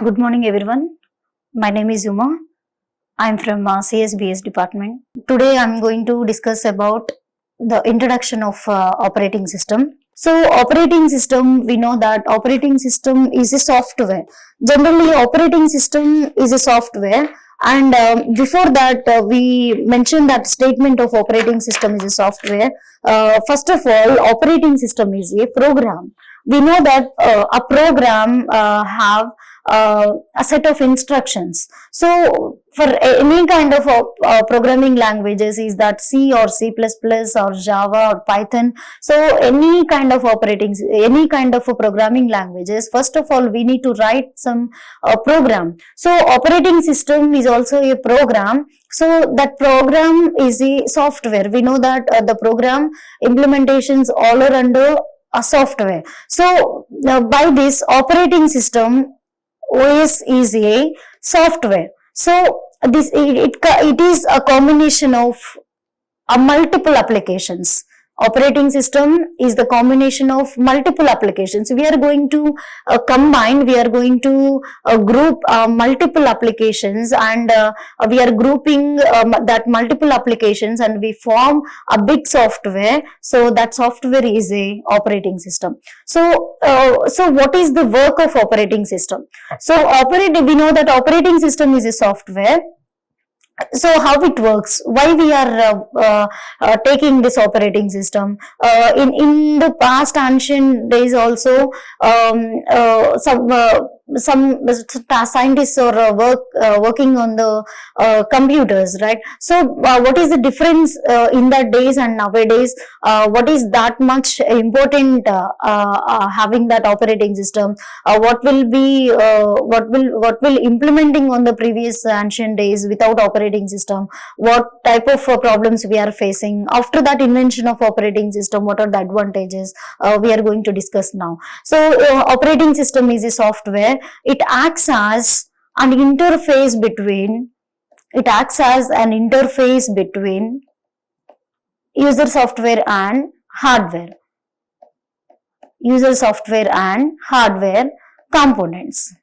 Good morning, everyone. My name is Uma. I am from CSBS department. Today, I am going to discuss about the introduction of operating system. So, operating system, we know that operating system is a software. Generally, operating system is a software. And before that, we mentioned that statement of operating system is a software. First of all, operating system is a program. We know that a program have a set of instructions. So for any kind of programming languages, is that C or C++ or Java or Python. So any kind of programming languages, first of all, we need to write some program. So operating system is also a program. So that program is a software. We know that the program implementations all are under a software. So by this operating system, OS is a software. So this it is a combination of multiple applications. Operating system is the combination of multiple applications. We are going to combine, we are going to group multiple applications, and we are grouping that multiple applications, and we form a big software. So that software is a operating system. So what is the work of operating system? So we know that operating system is a software. So how it works, why we are taking this operating system? In the past ancient days also, some scientists are working on the computers, right? So what is the difference in that days and nowadays? What is that much important having that operating system? What will implementing on the previous ancient days without operating system? What type of problems we are facing after that invention of operating system? What are the advantages? We are going to discuss now. So operating system is a software. It acts as an interface between user software and hardware components,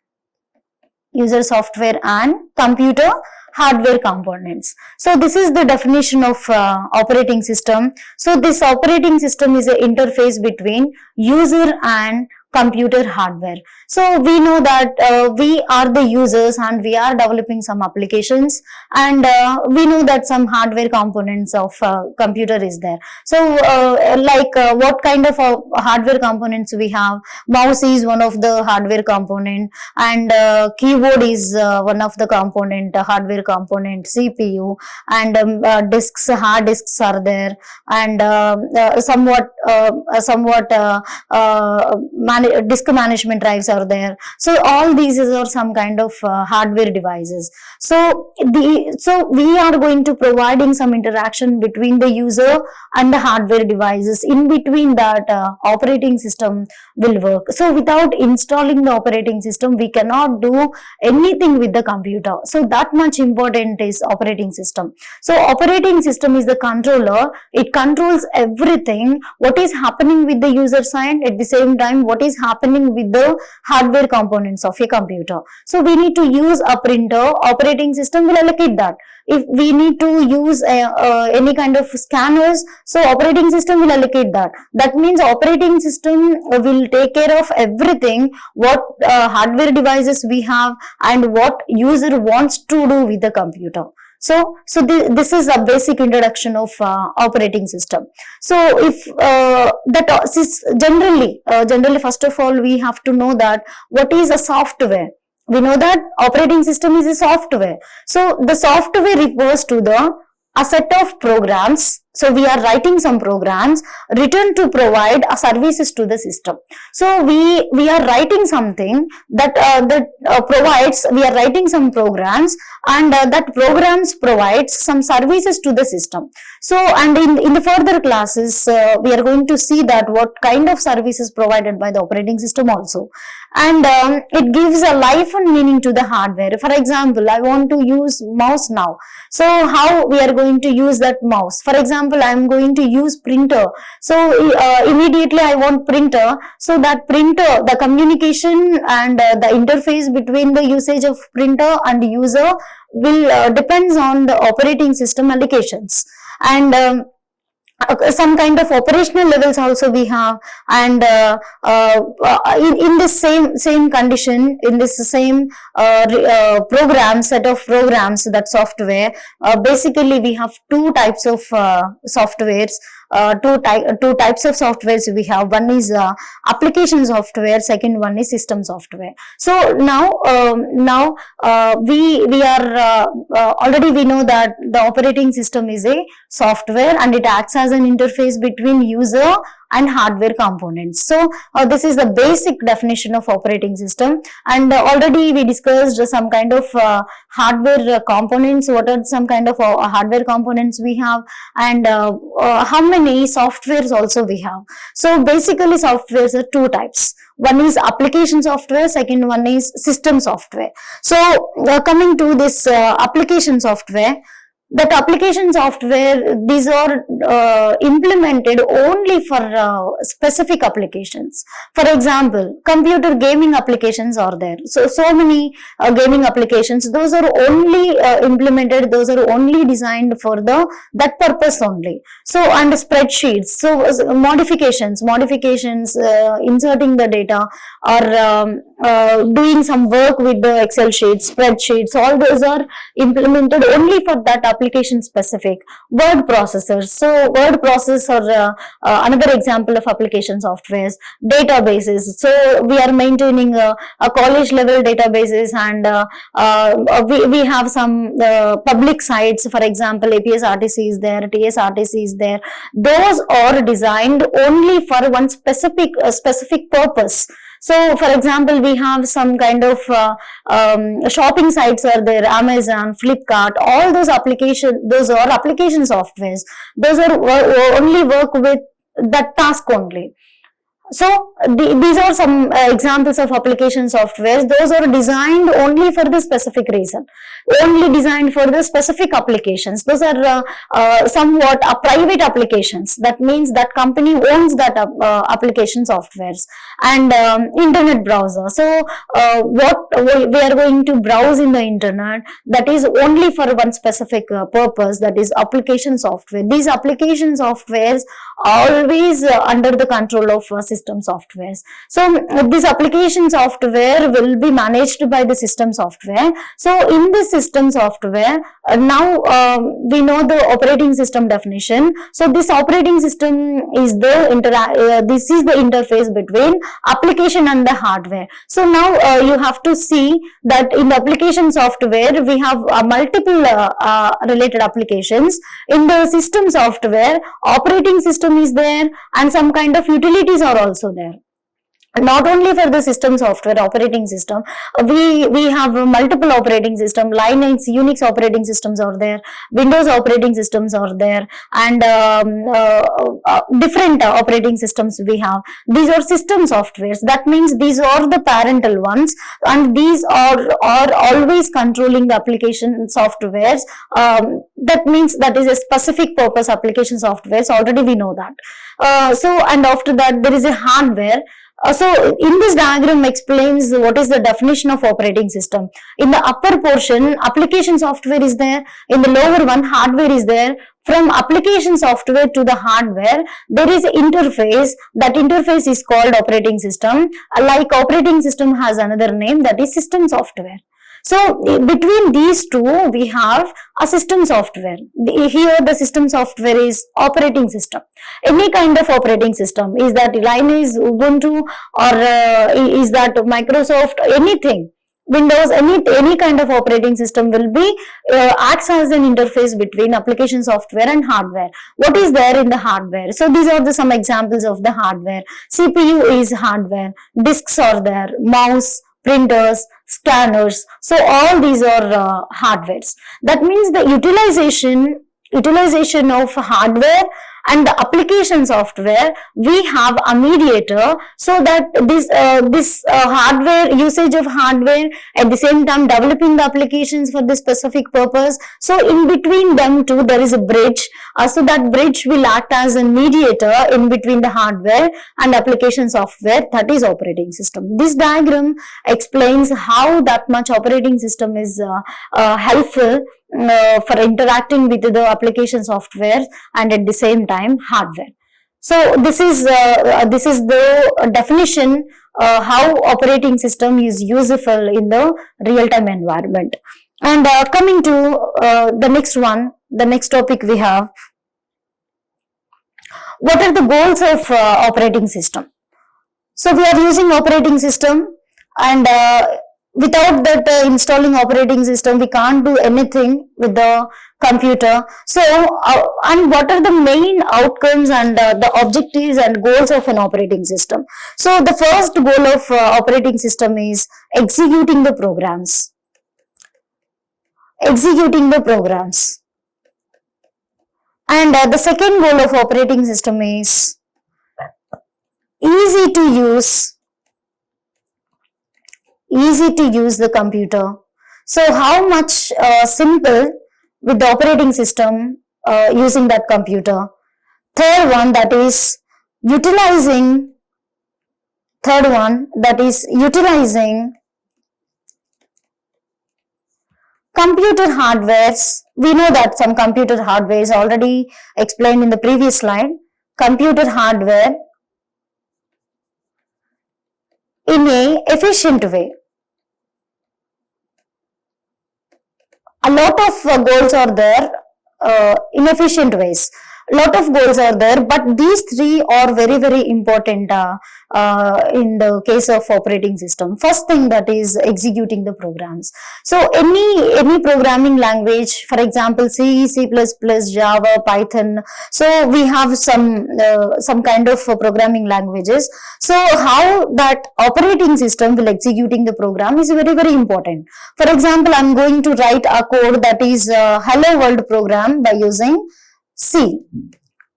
user software and computer hardware components. So this is the definition of operating system. So this operating system is an interface between user and computer hardware. So we know that we are the users and we are developing some applications, and we know that some hardware components of computer is there. So what kind of hardware components we have? Mouse is one of the hardware component, and keyboard is one of the component, hardware component, CPU, and hard disks are there, and disk management drives are there. So all these are some kind of hardware devices. So we are going to providing some interaction between the user and the hardware devices. In between that, operating system will work. So without installing the operating system, we cannot do anything with the computer. So that much important is operating system. So operating system is the controller. It controls everything, what is happening with the user side, at the same time what is happening with the hardware components of a computer. So we need to use a printer, operating system will allocate that. If we need to use any kind of scanners, so operating system will allocate that. That means operating system will take care of everything, what hardware devices we have and what user wants to do with the computer. So this is a basic introduction of operating system. So if generally first of all, we have to know that what is a software. We know that operating system is a software. So the software refers to a set of programs. So we are writing some programs written to provide services to the system. So we are writing something that provides. We are writing some programs, and that programs provides some services to the system. So and in the further classes, we are going to see that what kind of services provided by the operating system also, and it gives a life and meaning to the hardware. For example, I want to use mouse now. So how we are going to use that mouse? For example, example, I'm going to use printer. So immediately I want printer. So that printer, the communication and the interface between the usage of printer and user will depends on the operating system allocations. And some kind of operational levels also we have, and in this same condition, in this same program, set of programs, that software, basically we have two types of softwares. Two types of softwares we have. One is application software, second one is system software. So now we are already we know that the operating system is a software and it acts as an interface between user and hardware components. So this is the basic definition of operating system, and already we discussed some kind of hardware components. What are some kind of hardware components we have, and how many softwares also we have. So basically softwares are two types. One is application software, second one is system software. So coming to this application software, that application software, these are implemented only for specific applications. For example, computer gaming applications are there. So many gaming applications, those are only implemented, those are only designed for that purpose only. So, and spreadsheets, so modifications, inserting the data, or doing some work with the Excel sheets, spreadsheets, all those are implemented only for that application specific. Word processors, so word processor, another example of application softwares. Databases, so we are maintaining a college level databases, and we have some public sites, for example APSRTC is there, TSRTC is there. Those are designed only for one specific purpose. So, for example, we have some kind of shopping sites are there, Amazon, Flipkart, all those applications, those are application softwares. Those are only work with that task only. So these are some examples of application softwares. Those are designed only for the specific reason, only designed for the specific applications. Those are somewhat private applications. That means that company owns that application softwares. And internet browser. So what we are going to browse in the internet, that is only for one specific purpose, that is application software. These application softwares are always under the control of system softwares. So this application software will be managed by the system software. So in the system software, now we know the operating system definition. So this operating system is this is the interface between application and the hardware. So now you have to see that in the application software we have multiple related applications. In the system software, operating system is there and some kind of utilities are also there. Not only for the system software, operating system, we have multiple operating system. Linux, Unix operating systems are there, Windows operating systems are there, and different operating systems we have. These are system softwares. That means these are the parental ones, and these are always controlling the application softwares. That means that is a specific purpose application softwares. Already we know that. So, and after that there is a hardware. So in this diagram explains what is the definition of operating system. In the upper portion, application software is there. In the lower one, hardware is there. From application software to the hardware, there is an interface. That interface is called operating system. Like operating system has another name, that is system software. So between these two, we have a system software. Here the system software is operating system. Any kind of operating system, is that Linux, Ubuntu, or is that Microsoft, anything, Windows, any kind of operating system will be acts as an interface between application software and hardware. What is there in the hardware? So these are some examples of the hardware. CPU is hardware, disks are there, mouse, printers, scanners. So all these are hardwares. That means the utilization of hardware and the application software, we have a mediator, so that this hardware, usage of hardware, at the same time developing the applications for this specific purpose. So in between them two there is a bridge, so that bridge will act as a mediator in between the hardware and application software, that is operating system. This diagram explains how that much operating system is helpful for interacting with the application software and at the same time hardware. So this is the definition how operating system is useful in the real-time environment. And coming to the next one, the next topic we have, what are the goals of operating system? So we are using operating system, and without that installing operating system, we can't do anything with the computer. So and what are the main outcomes and the objectives and goals of an operating system? So the first goal of operating system is executing the programs. Executing the programs. And the second goal of operating system is easy to use the computer. So how much simple with the operating system using that computer. Third one, that is utilizing computer hardwares. We know that some computer hardware is already explained in the previous slide. Computer hardware in a efficient way. A lot of goals are there in efficient ways. A lot of goals are there, but these three are very, very important in the case of operating system. First thing, that is executing the programs. So any programming language, for example C, C++, Java, Python, so we have some kind of programming languages. So how that operating system will executing the program is very, very important. For example, I am going to write a code that is hello world program by using C.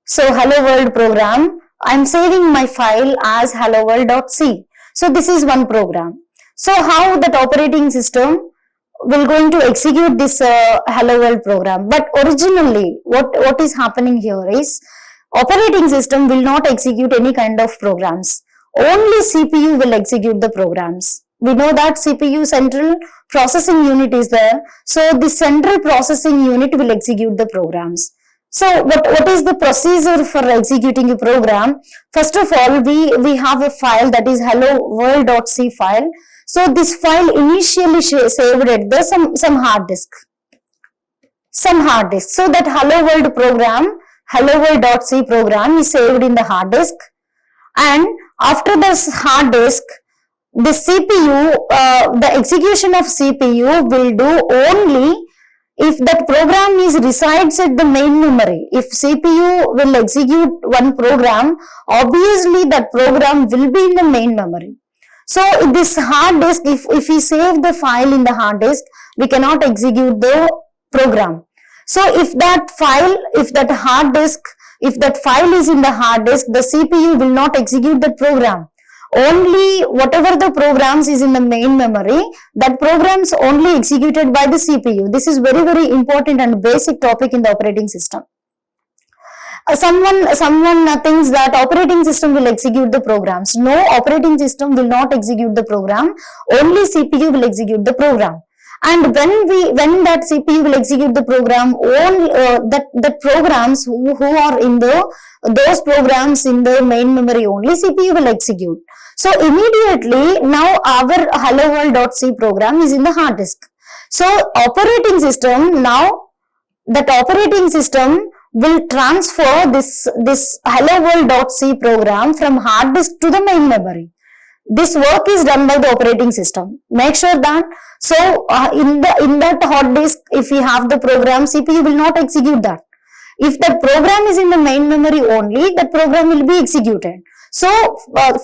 So hello world program, I am saving my file as helloworld.c. So this is one program. So how that operating system will going to execute this hello world program? But originally what is happening here is operating system will not execute any kind of programs. Only CPU will execute the programs. We know that CPU, central processing unit, is there. So the central processing unit will execute the programs. So what is the procedure for executing a program? First of all, we have a file that is hello world.c file. So this file initially saved at the some hard disk. So that hello world program, hello world.c program is saved in the hard disk, and after this hard disk, the CPU, the execution of CPU will do only if that program resides at the main memory. If CPU will execute one program, obviously that program will be in the main memory. So this hard disk, if we save the file in the hard disk, we cannot execute the program. So if that file is in the hard disk, the CPU will not execute the program. Only whatever the programs is in the main memory, that programs only executed by the CPU. This is very, very important and basic topic in the operating system. Someone thinks that operating system will execute the programs. No, operating system will not execute the program. Only CPU will execute the program. And when that CPU will execute the program, all the programs who are in those programs in the main memory, only CPU will execute. So immediately now our hello world.c program is in the hard disk. So operating system, now that operating system will transfer this hello world.c program from hard disk to the main memory. This work is done by the operating system. Make sure that, so in that hard disk, if we have the program, CPU will not execute that. If the program is in the main memory only, that program will be executed. So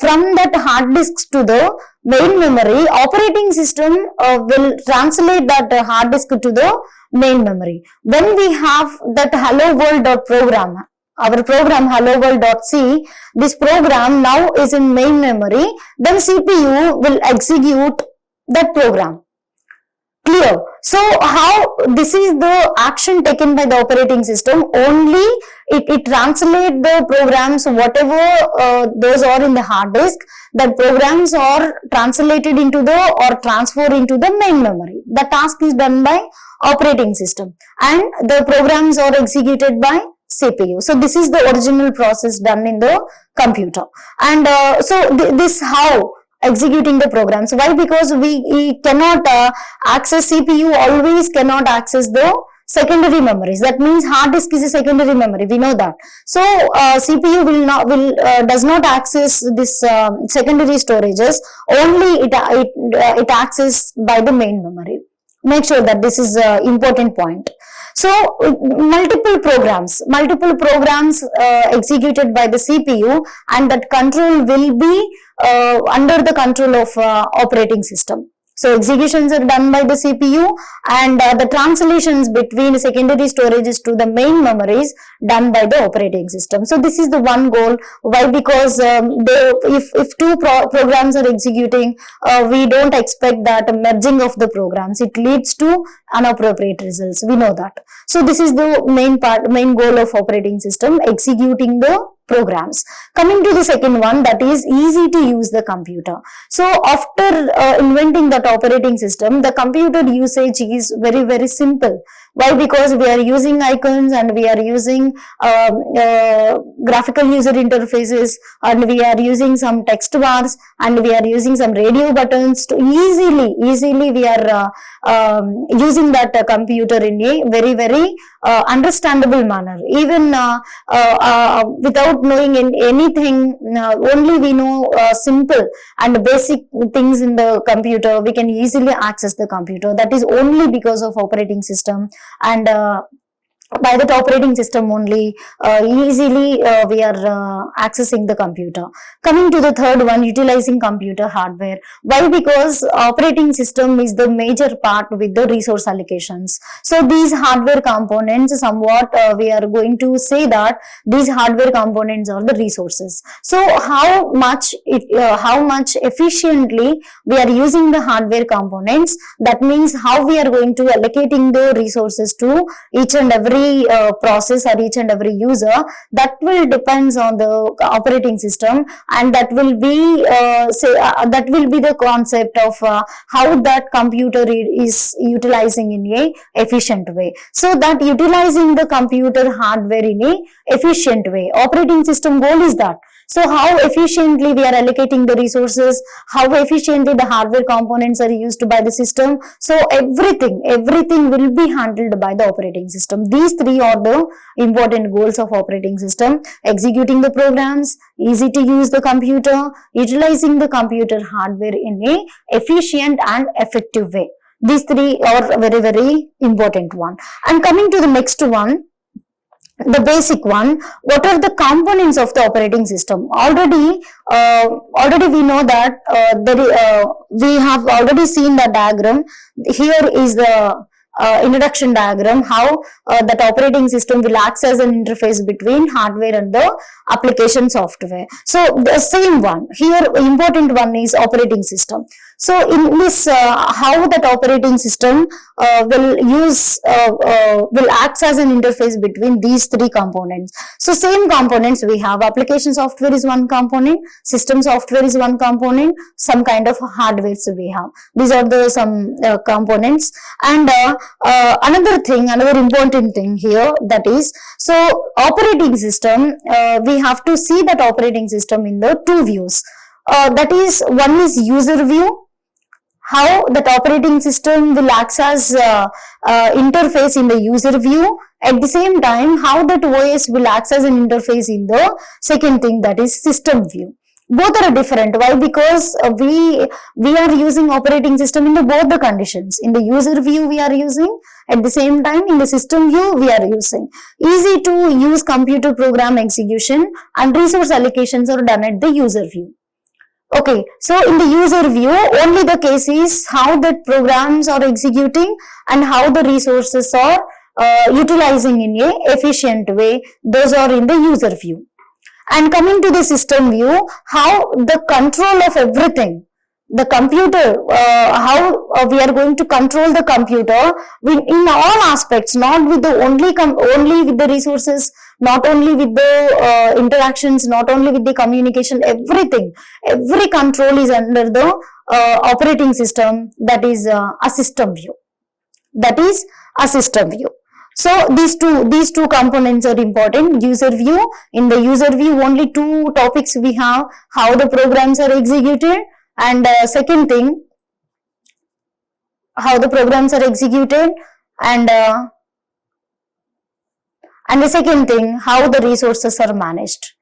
from that hard disk to the main memory, operating system will translate that hard disk to the main memory. When we have that hello world.program, our program helloworld.c, this program now is in main memory, then CPU will execute that program. Clear? So how this is the action taken by the operating system, only it translates the programs, whatever those are in the hard disk, that programs are translated into the or transferred into the main memory. The task is done by operating system and the programs are executed by CPU. So this is the original process done in the computer. And this how executing the programs. Why? Because we cannot access CPU, always cannot access the secondary memories. That means hard disk is a secondary memory. We know that. So CPU does not access this secondary storages. Only it access by the main memory. Make sure that this is an important point. So multiple programs executed by the CPU, and that control will be under the control of operating system. So executions are done by the CPU, and the translations between secondary storages to the main memories done by the operating system. So this is the one goal. Why? Because if two programs are executing, we don't expect that merging of the programs. It leads to inappropriate results. We know that. So this is the main goal of operating system, executing the programs. Coming to the second one, that is easy to use the computer. So after inventing that operating system, the computer usage is very, very simple. Why? Because we are using icons and we are using graphical user interfaces, and we are using some text bars, and we are using some radio buttons to easily we are using that computer in a very, very understandable manner. Even without knowing anything, only we know simple and basic things in the computer, we can easily access the computer. That is only because of operating system, and by that operating system only easily we are accessing the computer. Coming to the third one, utilizing computer hardware. Why? Because operating system is the major part with the resource allocations. So these hardware components, somewhat we are going to say that these hardware components are the resources. So how much efficiently we are using the hardware components, that means how we are going to allocating the resources to each and every process or each and every user, that will depends on the operating system, and that will be that will be the concept of how that computer is utilizing in a efficient way. So that utilizing the computer hardware in a efficient way, operating system goal is that. So how efficiently we are allocating the resources, how efficiently the hardware components are used by the system. So everything will be handled by the operating system. These three are the important goals of operating system: executing the programs, easy to use the computer, utilizing the computer hardware in a efficient and effective way. These three are very, very important one. And coming to the next one, the basic one, what are the components of the operating system? Already we know that we have already seen the diagram. Here is the introduction diagram, how that operating system will act as an interface between hardware and the application software. So the same one here, important one is operating system. So in this how that operating system will act as an interface between these three components. So same components we have: application software is one component, system software is one component, some kind of hardware we have. These are the some components. And another important thing here, that is, so operating system, we have to see that operating system in the two views. That is, one is user view, how that operating system will act as interface in the user view. At the same time, how that OS will act as an interface in the second thing, that is system view. Both are different. Why? Because we are using operating system in both the conditions. In the user view we are using, at the same time in the system view we are using. Easy to use computer program execution and resource allocations are done at the user view. Okay, so in the user view, only the case is how the programs are executing and how the resources are utilizing in a efficient way, those are in the user view. And coming to the system view, how the control of everything, the computer, how we are going to control the computer in all aspects, not with the only with the resources, not only with the interactions, not only with the communication, everything, every control is under the operating system, that is a system view. That is a system view. So these two components are important. User view, in the user view only two topics we have: how the programs are executed, and second thing, how the programs are executed, and the second thing, how the resources are managed.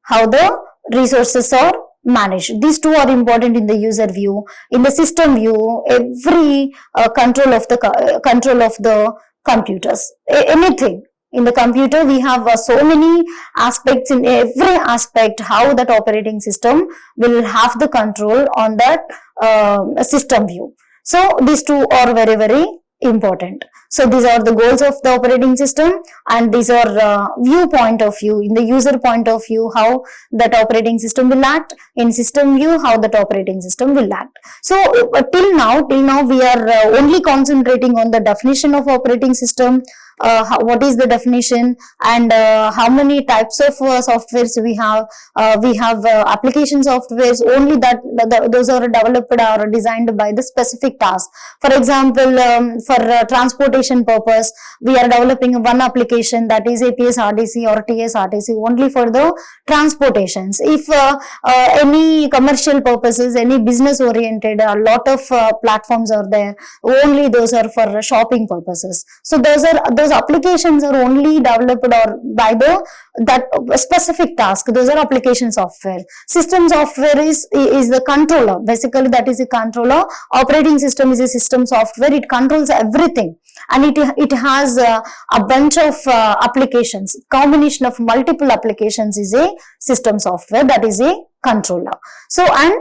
How the resources are managed. These two are important in the user view. In the system view, every control of the computers, anything in the computer, we have so many aspects. In every aspect, how that operating system will have the control on that system view. So these two are very, very important. So these are the goals of the operating system, and these are viewpoint of view, in the user point of view, how that operating system will act; in system view, how that operating system will act. So till now we are only concentrating on the definition of operating system. What is the definition, and how many types of softwares we have. We have application softwares only that those are developed or designed by the specific task. For example, for transportation purpose, we are developing one application, that is APS-RTC or TS-RTC, only for the transportations. If any commercial purposes, any business oriented, a lot of platforms are there, only those are for shopping purposes. So those applications are only developed or by that specific task. Those are application software. System software is the controller. Basically, that is a controller. Operating system is a system software. It controls everything, and it has a bunch of applications. Combination of multiple applications is a system software. That is a controller. So, and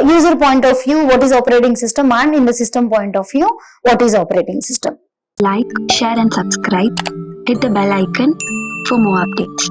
user point of view, what is operating system, and in the system point of view, what is operating system. Like, share and subscribe. Hit the bell icon for more updates.